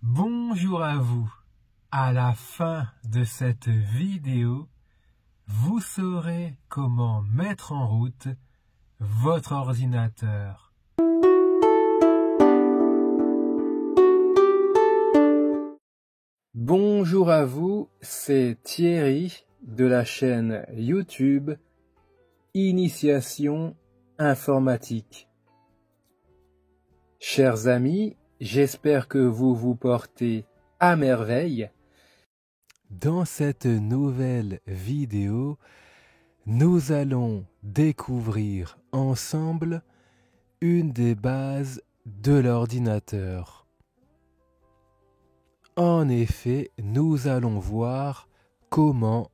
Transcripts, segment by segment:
Bonjour à vous. À la fin de cette vidéo, vous saurez comment mettre en route votre ordinateur. Bonjour à vous, c'est Thierry de la chaîne YouTube Initiation Informatique. Chers amis, j'espère que vous vous portez à merveille. Dans cette nouvelle vidéo, nous allons découvrir ensemble une des bases de l'ordinateur. En effet, nous allons voir comment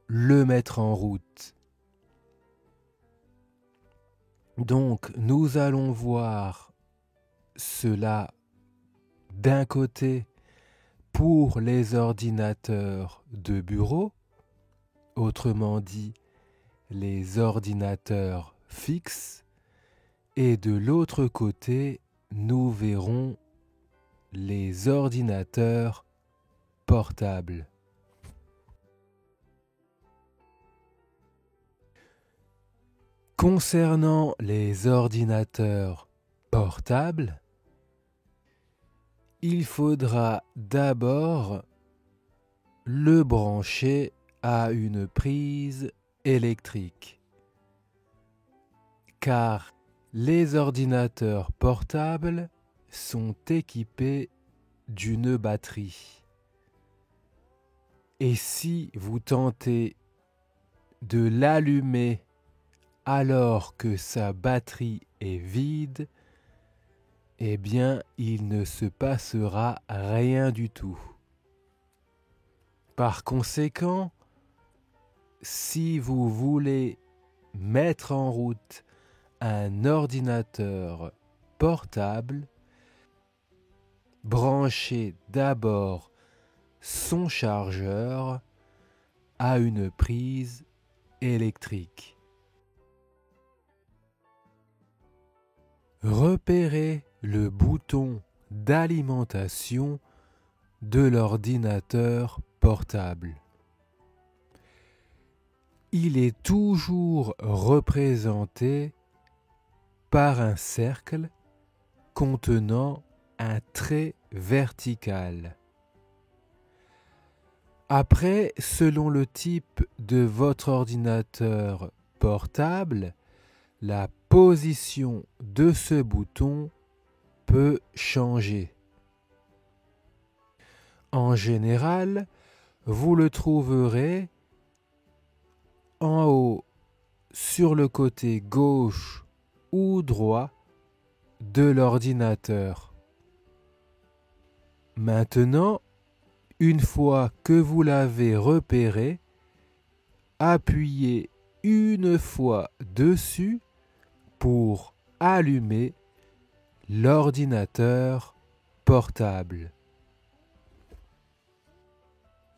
le mettre en route. Donc, nous allons voir cela d'un côté pour les ordinateurs de bureau, autrement dit les ordinateurs fixes, et de l'autre côté, nous verrons les ordinateurs portables. Concernant les ordinateurs portables, il faudra d'abord le brancher à une prise électrique, car les ordinateurs portables sont équipés d'une batterie. Et si vous tentez de l'allumer alors que sa batterie est vide, eh bien, il ne se passera rien du tout. Par conséquent, si vous voulez mettre en route un ordinateur portable, branchez d'abord son chargeur à une prise électrique. Repérez le bouton d'alimentation de l'ordinateur portable. Il est toujours représenté par un cercle contenant un trait vertical. Après, selon le type de votre ordinateur portable, la position de ce bouton peut changer. En général, vous le trouverez en haut sur le côté gauche ou droit de l'ordinateur. Maintenant, une fois que vous l'avez repéré, appuyez une fois dessus pour allumer l'ordinateur portable.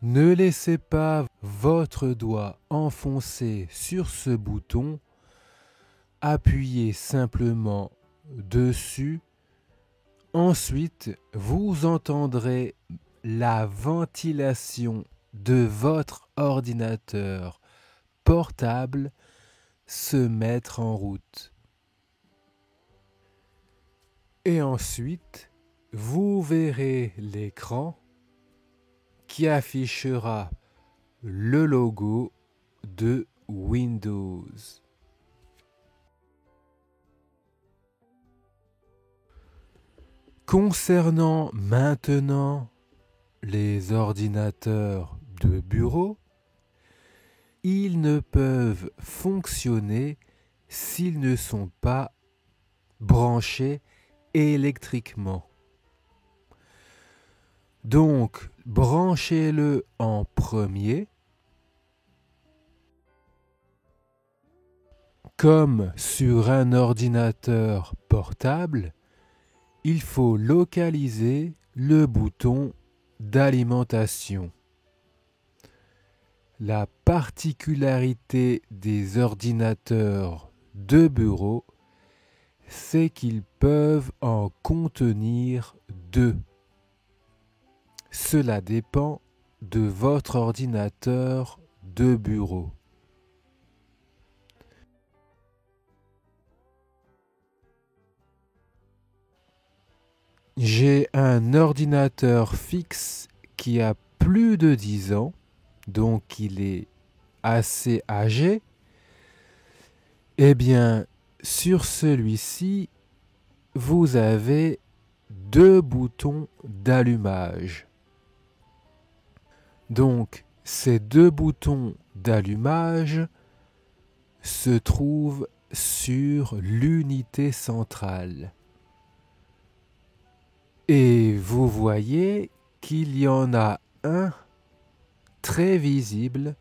Ne laissez pas votre doigt enfoncé sur ce bouton, appuyez simplement dessus. Ensuite, vous entendrez la ventilation de votre ordinateur portable se mettre en route. Et ensuite, vous verrez l'écran qui affichera le logo de Windows. Concernant maintenant les ordinateurs de bureau, ils ne peuvent fonctionner s'ils ne sont pas branchés électriquement. Donc, branchez-le en premier. Comme sur un ordinateur portable, il faut localiser le bouton d'alimentation. La particularité des ordinateurs de bureau, c'est qu'ils peuvent en contenir deux. Cela dépend de votre ordinateur de bureau. J'ai un ordinateur fixe qui a plus de 10 ans, donc il est assez âgé. Eh bien, sur celui-ci, vous avez 2 boutons d'allumage. Donc, ces 2 boutons d'allumage se trouvent sur l'unité centrale. Et vous voyez qu'il y en a un très visible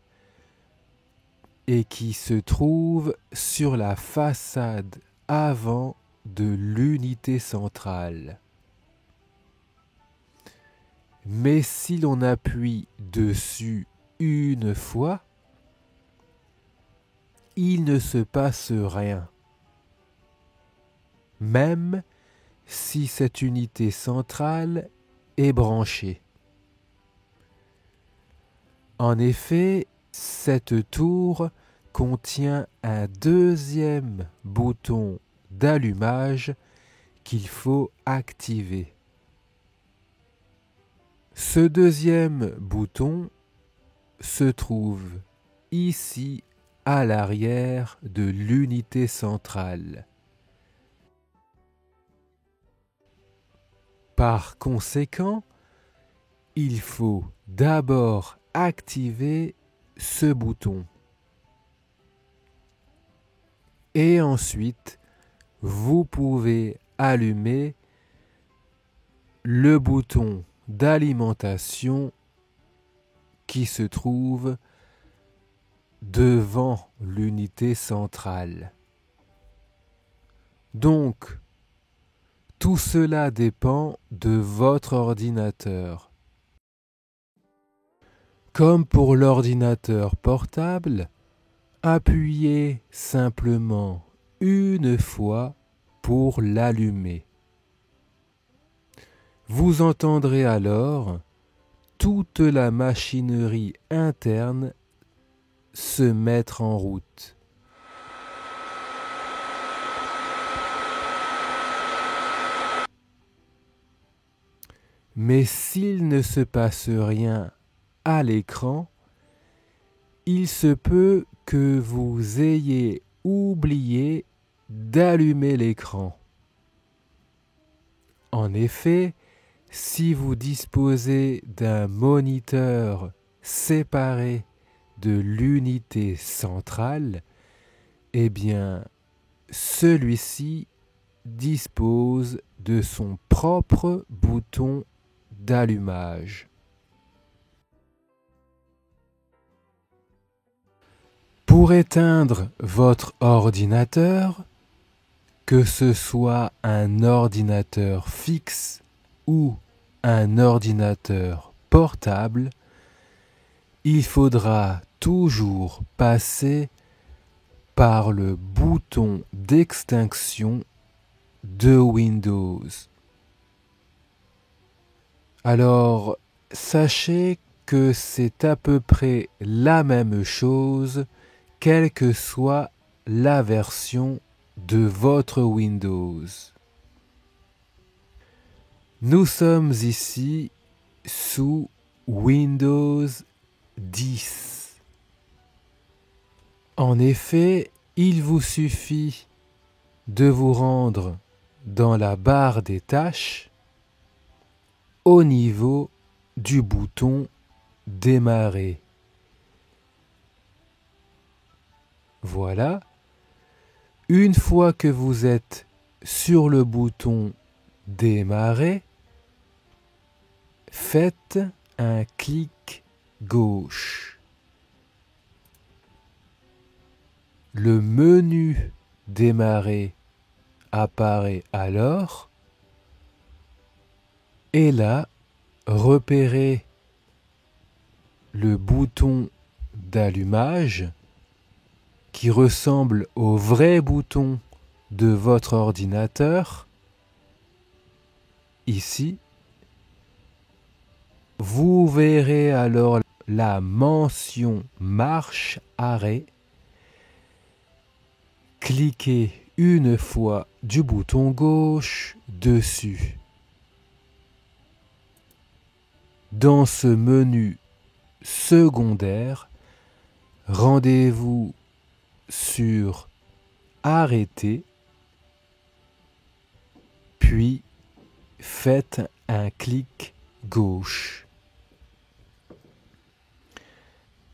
et qui se trouve sur la façade avant de l'unité centrale. Mais si l'on appuie dessus une fois, il ne se passe rien, même si cette unité centrale est branchée. En effet, cette tour contient un deuxième bouton d'allumage qu'il faut activer. Ce deuxième bouton se trouve ici à l'arrière de l'unité centrale. Par conséquent, il faut d'abord activer ce bouton. Et ensuite, vous pouvez allumer le bouton d'alimentation qui se trouve devant l'unité centrale. Donc, tout cela dépend de votre ordinateur. Comme pour l'ordinateur portable, appuyez simplement une fois pour l'allumer. Vous entendrez alors toute la machinerie interne se mettre en route. Mais s'il ne se passe rien à l'écran, il se peut que vous ayez oublié d'allumer l'écran. En effet, si vous disposez d'un moniteur séparé de l'unité centrale, eh bien, celui-ci dispose de son propre bouton d'allumage. Pour éteindre votre ordinateur, que ce soit un ordinateur fixe ou un ordinateur portable, il faudra toujours passer par le bouton d'extinction de Windows. Alors, sachez que c'est à peu près la même chose, quelle que soit la version de votre Windows. Nous sommes ici sous Windows 10. En effet, il vous suffit de vous rendre dans la barre des tâches au niveau du bouton Démarrer. Voilà. Une fois que vous êtes sur le bouton Démarrer, faites un clic gauche. Le menu Démarrer apparaît alors et là, repérez le bouton d'allumage qui ressemble au vrai bouton de votre ordinateur, ici. Vous verrez alors la mention marche-arrêt. Cliquez une fois du bouton gauche dessus. Dans ce menu secondaire, rendez-vous sur Arrêter, puis faites un clic gauche.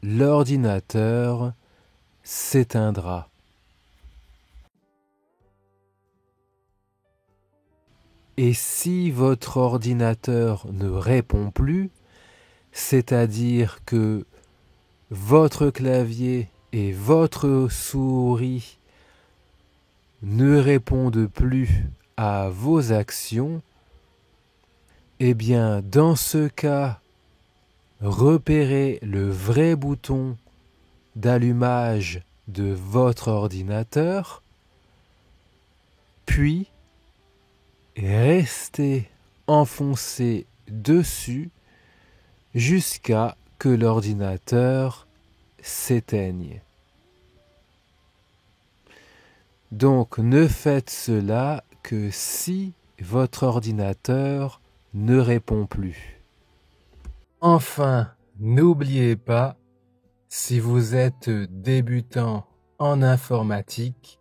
L'ordinateur s'éteindra. Et si votre ordinateur ne répond plus, c'est-à-dire que votre clavier et votre souris ne répondent plus à vos actions, eh bien dans ce cas, repérez le vrai bouton d'allumage de votre ordinateur, puis restez enfoncé dessus jusqu'à que l'ordinateur s'éteigne. Donc ne faites cela que si votre ordinateur ne répond plus. Enfin, n'oubliez pas, si vous êtes débutant en informatique,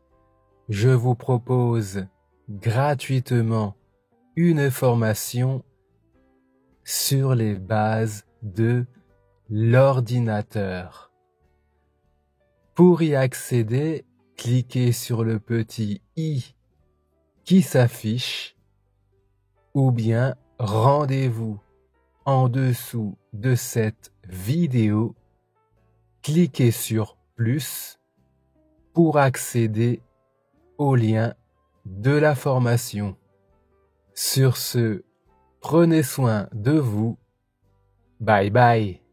je vous propose gratuitement une formation sur les bases de l'ordinateur. Pour y accéder, cliquez sur le petit i qui s'affiche ou bien rendez-vous en dessous de cette vidéo. Cliquez sur plus pour accéder au lien de la formation. Sur ce, prenez soin de vous. Bye bye.